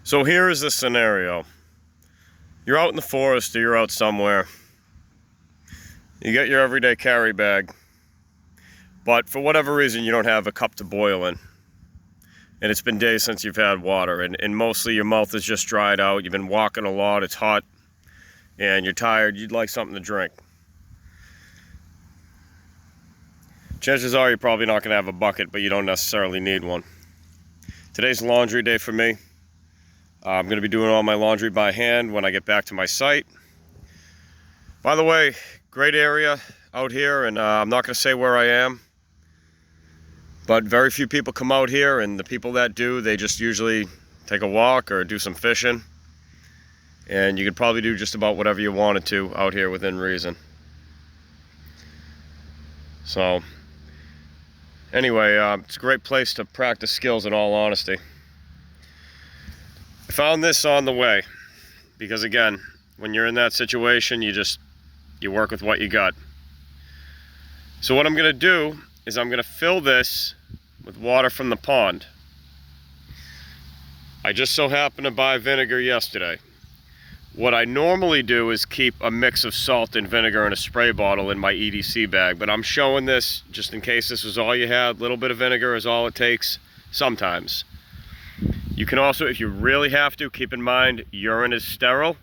So here is the scenario. You're out in the forest or you're out somewhere. You get your everyday carry bag, but for whatever reason you don't have a cup to boil in. And it's been days since you've had water, and mostly your mouth is just dried out. You've been walking a lot, it's hot, and you're tired, you'd like something to drink. Chances are you're probably not going to have a bucket, but you don't necessarily need one. Today's laundry day for me. I'm going to be doing all my laundry by hand when I get back to my site. By the way, great area out here, and I'm not going to say where I am, but very few people come out here, and the people that do, they just usually take a walk or do some fishing, and you could probably do just about whatever you wanted to out here within reason. So anyway, it's a great place to practice skills, in all honesty. I found this on the way because, again, when you're in that situation, you work with what you got. So what I'm going to do is I'm going to fill this with water from the pond. I just so happened to buy vinegar yesterday. What I normally do is keep a mix of salt and vinegar in a spray bottle in my EDC bag, but I'm showing this just in case this was all you had. A little bit of vinegar is all it takes sometimes. You can also, if you really have to, keep in mind urine is sterile.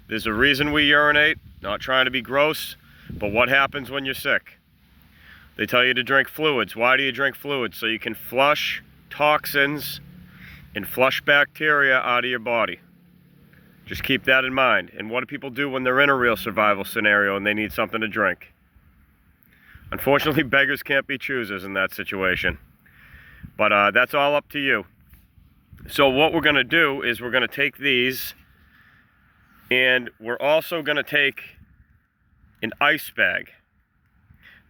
There's a reason we urinate, not trying to be gross, but what happens when you're sick? They tell you to drink fluids. Why do you drink fluids? So you can flush toxins and flush bacteria out of your body. Just keep that in mind. And what do people do when they're in a real survival scenario and they need something to drink? Unfortunately, beggars can't be choosers in that situation. But that's all up to you. So what we're going to do is we're going to take these, and we're also going to take an ice bag.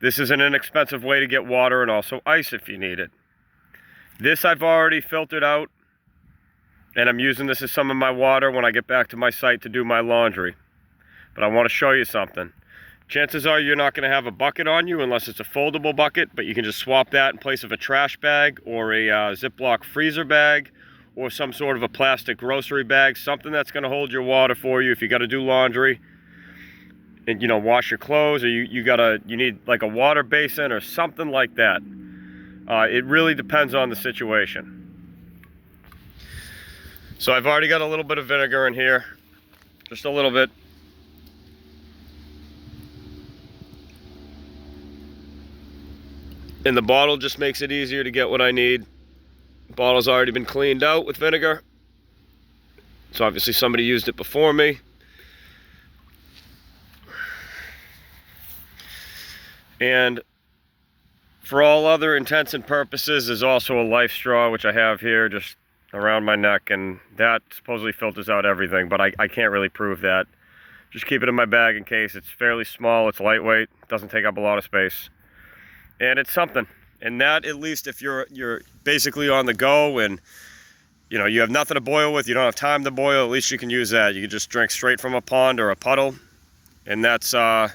This is an inexpensive way to get water and also ice if you need it. This I've already filtered out, and I'm using this as some of my water when I get back to my site to do my laundry. But I want to show you something. Chances are you're not going to have a bucket on you unless it's a foldable bucket, but you can just swap that in place of a trash bag or a Ziploc freezer bag or some sort of a plastic grocery bag, something that's going to hold your water for you if you got to do laundry and, you know, wash your clothes, or you need like a water basin or something like that. It really depends on the situation. So I've already got a little bit of vinegar in here, just a little bit. And the bottle just makes it easier to get what I need. The bottle's already been cleaned out with vinegar. So obviously somebody used it before me. And for all other intents and purposes, there's also a life straw, which I have here just around my neck, and that supposedly filters out everything, but I can't really prove that. Just keep it in my bag in case. It's fairly small, it's lightweight, doesn't take up a lot of space. And it's something. And that, at least if you're basically on the go and you know you have nothing to boil with, you don't have time to boil, at least you can use that. You can just drink straight from a pond or a puddle. And that's I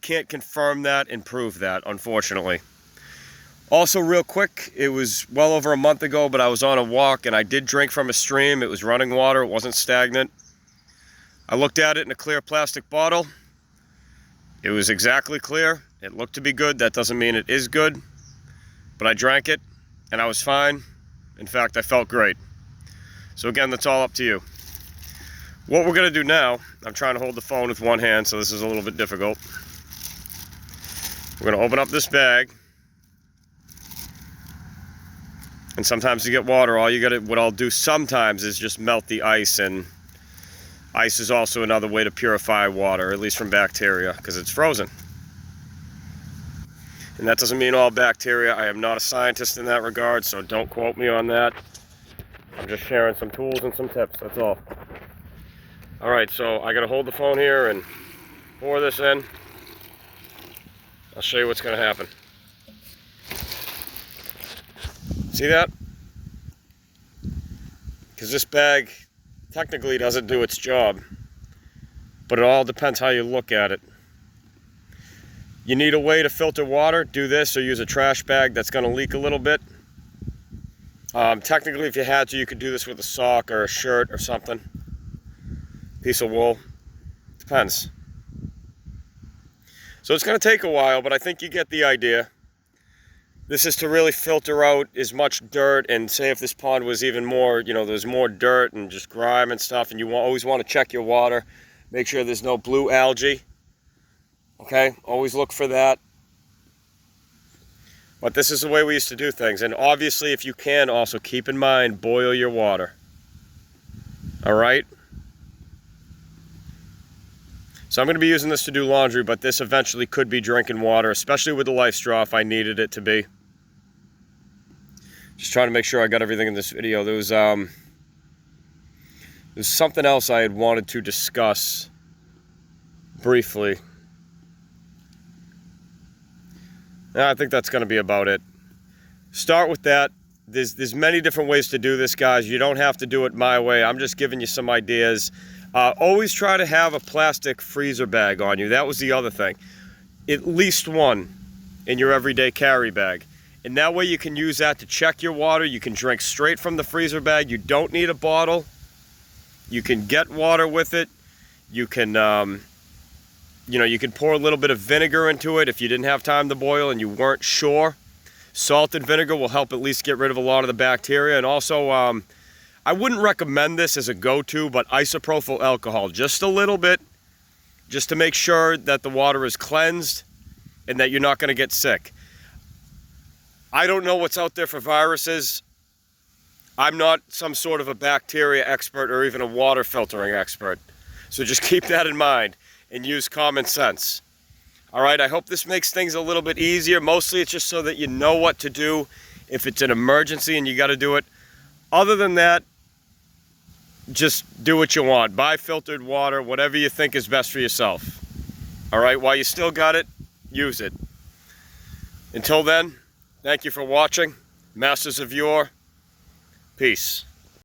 can't confirm that and prove that, unfortunately. Also, real quick, it was well over a month ago, but I was on a walk and I did drink from a stream. It was running water, it wasn't stagnant. I looked at it in a clear plastic bottle. It was exactly clear. It looked to be good. That doesn't mean it is good, but I drank it and I was fine. In fact, I felt great. So again, that's all up to you. What we're going to do now, I'm trying to hold the phone with one hand, so this is a little bit difficult. We're going to open up this bag. And sometimes to get water, what I'll do sometimes is just melt the ice, and ice is also another way to purify water, at least from bacteria, because it's frozen. And that doesn't mean all bacteria. I am not a scientist in that regard, so don't quote me on that. I'm just sharing some tools and some tips, that's all. Alright, so I gotta hold the phone here and pour this in. I'll show you what's gonna happen. See that? Because this bag technically doesn't do its job, but it all depends how you look at it. You need a way to filter water, do this, or use a trash bag that's going to leak a little bit. Technically, if you had to, you could do this with a sock or a shirt or something. Piece of wool. Depends. So it's going to take a while, but I think you get the idea. This is to really filter out as much dirt, and say if this pond was even more, you know, there's more dirt and just grime and stuff, and you always want to check your water. Make sure there's no blue algae. Okay, always look for that. But this is the way we used to do things. And obviously, if you can, also keep in mind, boil your water. All right? So I'm going to be using this to do laundry, but this eventually could be drinking water, especially with the Life Straw if I needed it to be. Just trying to make sure I got everything in this video. There was something else I had wanted to discuss briefly. I think that's going to be about it. Start with that. There's many different ways to do this, guys. You don't have to do it my way. I'm just giving you some ideas. Always try to have a plastic freezer bag on you. That was the other thing. At least one in your everyday carry bag. And that way you can use that to check your water. You can drink straight from the freezer bag. You don't need a bottle. You can get water with it. You can... you know, you can pour a little bit of vinegar into it if you didn't have time to boil and you weren't sure. Salt and vinegar will help at least get rid of a lot of the bacteria. And also, I wouldn't recommend this as a go-to, but isopropyl alcohol, just a little bit, just to make sure that the water is cleansed and that you're not going to get sick. I don't know what's out there for viruses. I'm not some sort of a bacteria expert or even a water filtering expert. So just keep that in mind and use common sense. All right, I hope this makes things a little bit easier. Mostly it's just so that you know what to do if it's an emergency and you got to do it. Other than that, just do what you want. Buy filtered water, whatever you think is best for yourself. All right, while you still got it, use it. Until then, thank you for watching. Masters of Yore, peace.